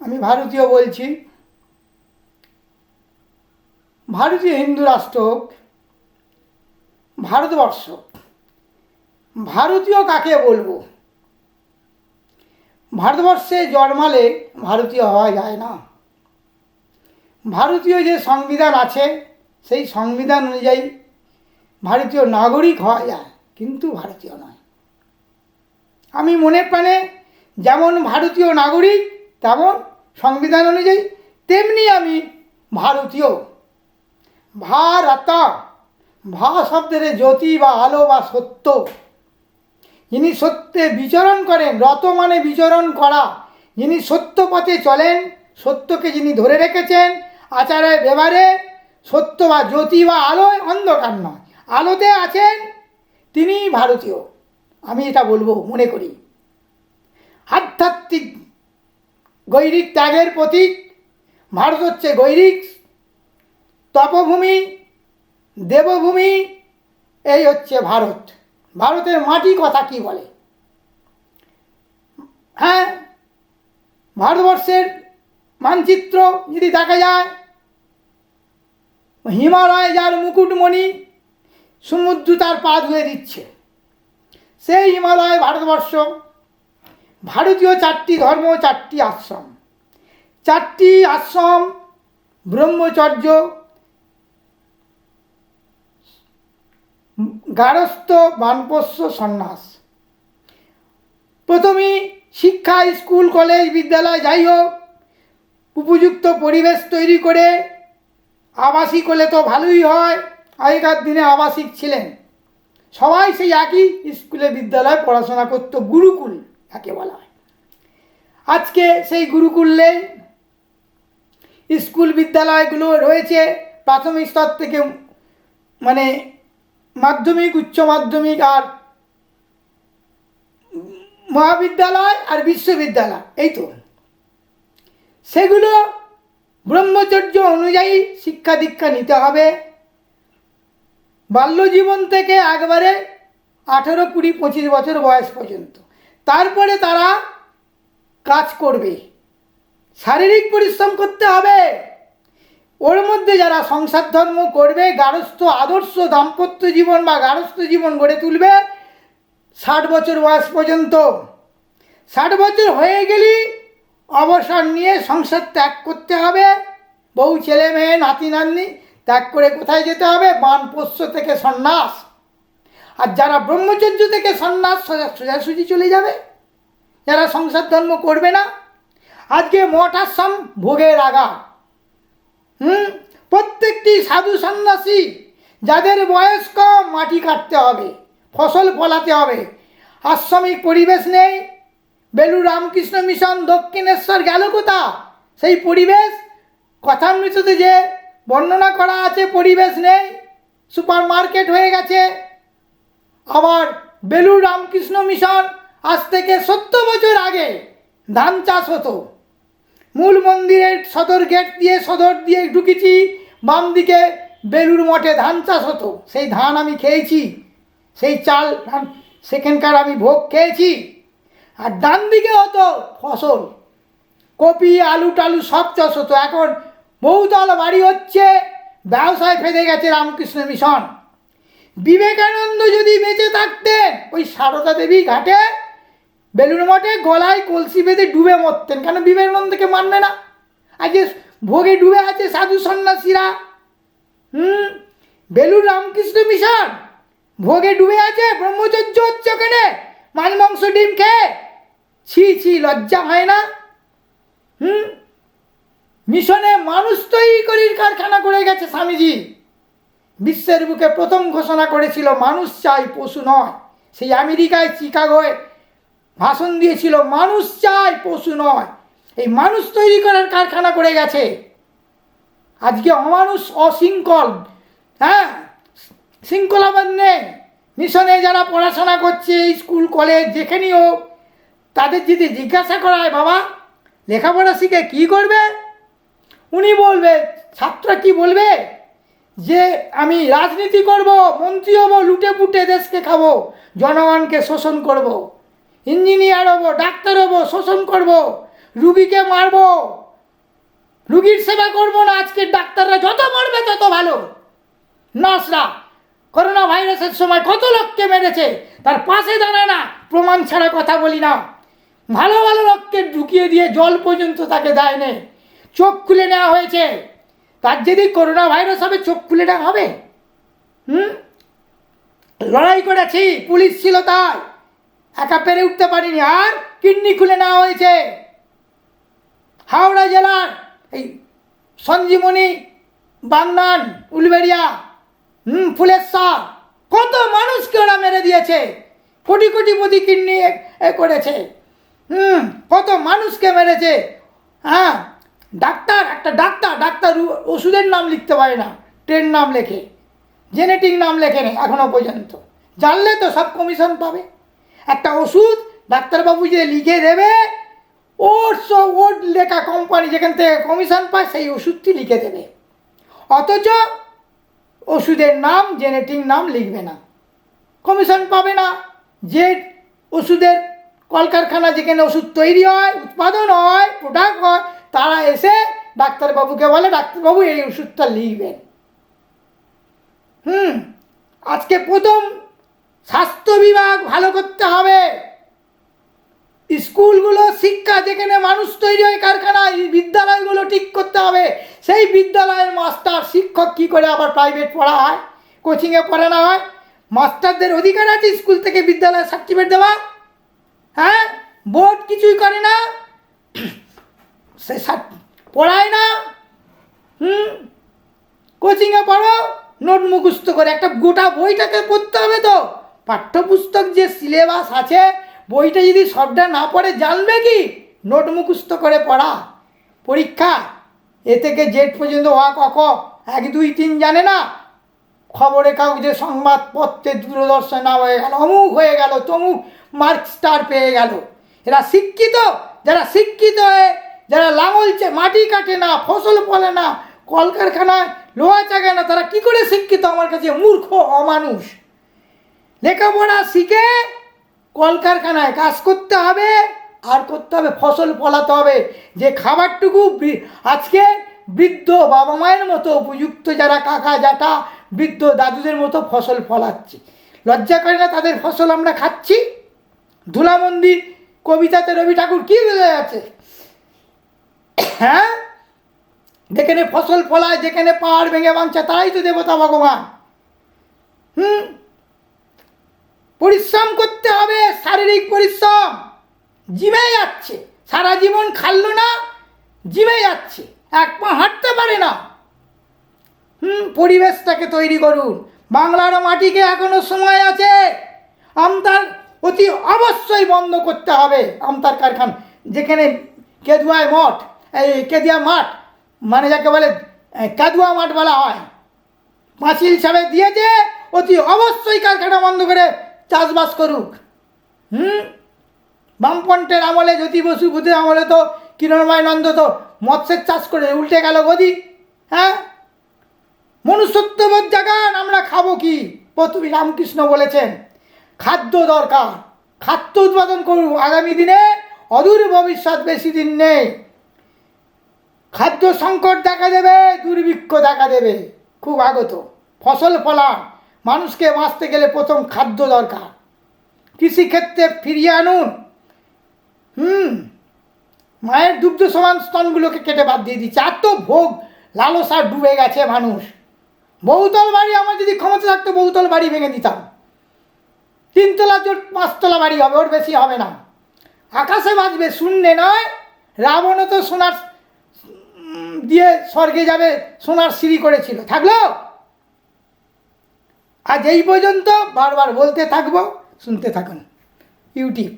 আমি ভারতীয় বলছি। ভারতীয় হিন্দু রাষ্ট্র হোক, ভারতবর্ষ, ভারতীয় কাকে বলবো? ভারতবর্ষে জন্মালে ভারতীয় হওয়া যায় না। ভারতীয় যে সংবিধান আছে সেই সংবিধান অনুযায়ী ভারতীয় নাগরিক হওয়া যায়, কিন্তু ভারতীয় নয়। আমি মনে প্রাণে যেমন ভারতীয় নাগরিক, তেমন সংবিধান অনুযায়ী তেমনি আমি ভারতীয়। ভারত, ভা শব্দের জ্যোতি বা আলো বা সত্য, যিনি সত্যে বিচরণ করেন, রত মানে বিচরণ করা, যিনি সত্য পথে চলেন, সত্যকে যিনি ধরে রেখেছেন আচারে ব্যবহারে, সত্য বা জ্যোতি বা আলোয়, অন্ধকার নয়, আলোতে আছেন, তিনি ভারতীয়। আমি এটা বলবো, মনে করি আধ্যাত্মিক গৈরিক ত্যাগের প্রতীক। ভারত হচ্ছে গৈরিক তপভূমি, দেবভূমি, এই হচ্ছে ভারত। ভারতের মাটি কথা কি বলে? হ্যাঁ, ভারতবর্ষের মানচিত্র যদি দেখা যায়, হিমালয় যার মুকুটমণি, সমুদ্র তার পা ধুয়ে দিচ্ছে, সেই হিমালয় ভারতবর্ষ। ভারতীয় 4টি ধর্ম, 4টি আশ্রম, 4টি আশ্রম: ব্রহ্মচর্য, গারস্থ, বানপ্রস্থ, সন্ন্যাস। প্রথমেই শিক্ষা, স্কুল কলেজ বিদ্যালয় যাই হোক, উপযুক্ত পরিবেশ তৈরি করে, আবাসিক হলে তো ভালোই হয়। আগেকার দিনে আবাসিক ছিলেন, সবাই সেই একই স্কুলে বিদ্যালয়ে পড়াশোনা করত, গুরুকুল যাকে বলা হয়। আজকে সেই গুরুকুল নেই, স্কুল বিদ্যালয়গুলো রয়েছে প্রাথমিক স্তর থেকে, মানে মাধ্যমিক, উচ্চ মাধ্যমিক, আর মহাবিদ্যালয় আর বিশ্ববিদ্যালয়, এই তো। সেগুলো ব্রহ্মচর্য অনুযায়ী শিক্ষা দীক্ষা নিতে হবে। বাল্যজীবন থেকে একবারে 18, 20, 25 বছর বয়স পর্যন্ত। তারপরে তারা কাজ করবে, শারীরিক পরিশ্রম করতে হবে। ওর মধ্যে যারা সংসার ধর্ম করবে, গারস্থ আদর্শ দাম্পত্য জীবন বা গারস্থ জীবন গড়ে তুলবে 60 বছর বয়স পর্যন্ত। 60 বছর হয়ে গেলেই অবসর নিয়ে সংসার ত্যাগ করতে হবে। বউ, ছেলে মেয়ে, নাতি নাতনি ত্যাগ করে কোথায় যেতে হবে? বানপ্রস্থ থেকে সন্ন্যাস। আর যারা ব্রহ্মচর্য থেকে সন্ন্যাস, সোজাসুজি চলে যাবে, যারা সংসার ধর্ম করবে না। আজকে মঠ আশ্রম ভোগের আগা। প্রত্যেকটি সাধু সন্ন্যাসী যাদের বয়স কম, মাটি কাটতে হবে, ফসল ফলাতে হবে, আশ্রমিক পরিবেশ নেই। বেলুড় রামকৃষ্ণ মিশন দক্ষিণেশ্বর গেল কোথা? সেই পরিবেশ কথামৃততে যে বর্ণনা করা আছে, পরিবেশ নেই, সুপার মার্কেট হয়ে গেছে। আবার বেলুড় রামকৃষ্ণ মিশন আজ থেকে 70 বছর আগে ধান চাষ হতো। মূল মন্দিরের সদর গেট দিয়ে, সদর দিয়ে ঢুকেছি, বাম দিকে বেলুড় মঠে ধান চাষ হতো। সেই ধান আমি খেয়েছি, সেই চাল সেখানকার আমি ভোগ খেয়েছি। আর ডান দিকে হতো ফসল, কপি, আলু টালু সব চাষ হতো। এখন বহুতল বাড়ি হচ্ছে, ব্যবসায় ফেঁদে গেছে রামকৃষ্ণ মিশন। বিবেকানন্দ যদি বেঁচে থাকতেন, ওই সারদা দেবী ঘাটে বেলুড় মঠে গলায় কলসি বেঁধে ডুবে মরতেন। কেন বিবেকানন্দকে মানবে না? আজকে ভোগে ডুবে আছে সাধু সন্ন্যাসীরা। বেলুড় রামকৃষ্ণ মিশন ভোগে ডুবে আছে, ব্রহ্মচর্য হচ্ছে ওখানে, মাছ মাংস ডিম খেয়ে। ছি ছি, লজ্জা হয় না? মিশনে মানুষ তৈরি করির কারখানা করে গেছে স্বামীজি। বিশ্বের বুকে প্রথম ঘোষণা করেছিল মানুষ চাই, পশু নয়। সেই আমেরিকায় চিকাগোয় ভাষণ দিয়েছিল, মানুষ চাই, পশু নয়। এই মানুষ তৈরি করার কারখানা করে গেছে। আজকে অমানুষ, অশৃঙ্খল, শৃঙ্খলাবাদ নেই। মিশনে যারা পড়াশোনা করছে, স্কুল কলেজ যেখানেই হোক, তাদের যদি জিজ্ঞাসা করা হয়, বাবা লেখাপড়া শিখে কী করবে? উনি বলবে, ছাত্ররা কি বলবে? যে আমি রাজনীতি করব, মন্ত্রী হব, লুটে পুটে দেশকে খাবো, জনগণকে শোষণ করব, ইঞ্জিনিয়ার হব, ডাক্তার হব, শোষণ করব, রুগীকে মারবো, রুগীর সেবা করবো না। আজকের ডাক্তাররা যত মারবে তত ভালো। নার্সরা করোনা ভাইরাসের সময় কত লোককে মেরেছে, তার পাশে দাঁড়ায় না, প্রমাণ ছাড়া কথা বলি না। ভালো ভালো লোককে ঢুকিয়ে দিয়ে জল পর্যন্ত তাকে দেয়নি, চোখ খুলে নেওয়া হয়েছে। তার যদি করোনা ভাইরাস হবে, চোখ খুলে নেওয়া হবে? লড়াই করেছি, পুলিশ ছিল তাই একা পেরে উঠতে পারিনি, আর কিডনি খুলে নেওয়া হয়েছে। হাওড়া জেলার এই সঞ্জীবনী, বাগনান, উলবেড়িয়া, ফুলেশ্বর, কত মানুষকে ওরা মেরে দিয়েছে, কোটি কোটিপতি কিডনি করেছে। কত মানুষকে মেরেছে। হ্যাঁ, একটা ডাক্তার ওষুধের নাম লিখতে পারে না, ট্রেন নাম লেখে, জেনেটিক নাম লেখে নেই এখনো পর্যন্ত। জানলে তো সব কমিশন পাবে। একটা ওষুধ ডাক্তারবাবু যে লিখে দেবে, ওর লেখা কোম্পানি যেখান থেকে কমিশন পায় সেই ওষুধটি লিখে দেবে, অথচ ওষুধের নাম, জেনেটিক নাম লিখবে না, কমিশন পাবে না। যে ওষুধের কলকারখানা যেখানে ওষুধ তৈরি হয়, উৎপাদন হয়, প্রোডাক্ট হয়, তারা এসে ডাক্তারবাবুকে বলে, ডাক্তারবাবু এই ওষুধটা লিখবেন। আজকে প্রথম স্বাস্থ্য বিভাগ ভালো করতে হবে। স্কুলগুলো, শিক্ষা যেখানে মানুষ তৈরি হয়, কারখানায়, বিদ্যালয়গুলো ঠিক করতে হবে। সেই বিদ্যালয়ের মাস্টার, শিক্ষক কী করে আবার প্রাইভেট পড়া হয়, কোচিংয়ে পড়ে না হয়? মাস্টারদের অধিকার আছে স্কুল থেকে বিদ্যালয়ে সার্টিফিকেট দেওয়া। হ্যাঁ, বোর্ড কিছুই করে না, সে পড়ায় না। কোচিংয়ে পড়ো, নোট মুখস্থ করে। একটা গোটা বইটাকে পড়তে হবে তো। পাঠ্যপুস্তক যে সিলেবাস আছে, বইটা যদি সবটা না পড়ে জানবে কি? নোট মুখস্থ করে পড়া। পরীক্ষা এ থেকে জেড পর্যন্ত অ ক খ 1 2 3 জানে না, খবরের কাগজে, সংবাদপত্রে, দূরদর্শন না হয়ে গেল, অমুক হয়ে গেল, তমুক মার্ক স্টার পেয়ে গেল। এরা শিক্ষিত? যারা শিক্ষিত হয়ে যারা লাঙলছে, মাটি কাটে না, ফসল ফলে না, কলকারখানায় লোহা চাগায় না, তারা কি করে শিক্ষিত? আমার কাছে মূর্খ, অমানুষ। লেখাপড়া শিখে কলকারখানায় কাজ করতে হবে, আর করতে হবে ফসল ফলাতে হবে। যে খাবারটুকু আজকে বৃদ্ধ বাবা মায়ের মতো উপযুক্ত যারা কাকা জ্যাঠা, বৃদ্ধ দাদুদের মতো ফসল ফলাচ্ছি, লজ্জা করে না তাদের ফসল আমরা খাচ্ছি? ধুলামন্দি কবিতাতে রবি ঠাকুর কী বলে আছে? হ্যাঁ, যেখানে ফসল ফলায়, যেখানে পাহাড় ভেঙে ভাঙছে, তারাই তো দেবতা ভগবান। পরিশ্রম করতে হবে, শারীরিক পরিশ্রম। জিমে যাচ্ছে, সারা জীবন খাললো না, জিমে যাচ্ছে, 1 পা হাঁটতে পারে না। পরিবেশটাকে তৈরি করুন। বাংলার মাটিকে এখনো সময় আছে। আমতার অতি অবশ্যই বন্ধ করতে হবে। আমতার কারখানা যেখানে কেদুয়ায় মঠ, এই কেদিয়া মাঠ, মানে যাকে বলে কাদুয়া মাঠ বলা হয়, পাঁচিল ছাড়ে দিয়েছে, অতি অবশ্যই কারখানা বন্ধ করে চাষবাস করুক। বামপন্থের আমলে, জ্যোতি বসু বুধের আমলে তো কিরণময় নন্দ তো মৎস্যের চাষ করে উল্টে গেল গদি। হ্যাঁ, মনুষ্যত্ববোধ জাগান। আমরা খাবো কি? প্রথমে রামকৃষ্ণ বলেছেন খাদ্য দরকার, খাদ্য উৎপাদন করুন। আগামী দিনে অদূর ভবিষ্যৎ বেশি দিন নেই, খাদ্য সংকট দেখা দেবে, দুর্ভিক্ষ দেখা দেবে, খুব আগত। ফসল ফলান। মানুষকে বাঁচতে গেলে প্রথম খাদ্য দরকার। কৃষিক্ষেত্রে ফিরিয়ে আনুন। মায়ের দুগ্ধ সমান স্তনগুলোকে কেটে বাদ দিয়ে দিচ্ছে। এত ভোগ লালসা ডুবে গেছে মানুষ। বহুতল বাড়ি, আমার যদি ক্ষমতা থাকতো বহুতল বাড়ি ভেঙে দিতাম। 3 তলা জোট 5 তলা বাড়ি হবে, ওর বেশি হবে না। আকাশে বাজবে, শূন্যে নয়। রাবণও তো সোনার দিয়ে স্বর্গে যাবে, সোনার সিঁড়ি করেছিল, থাকলো? আজ এই পর্যন্ত। বারবার বলতে থাকবো, শুনতে থাকুন ইউটিউব।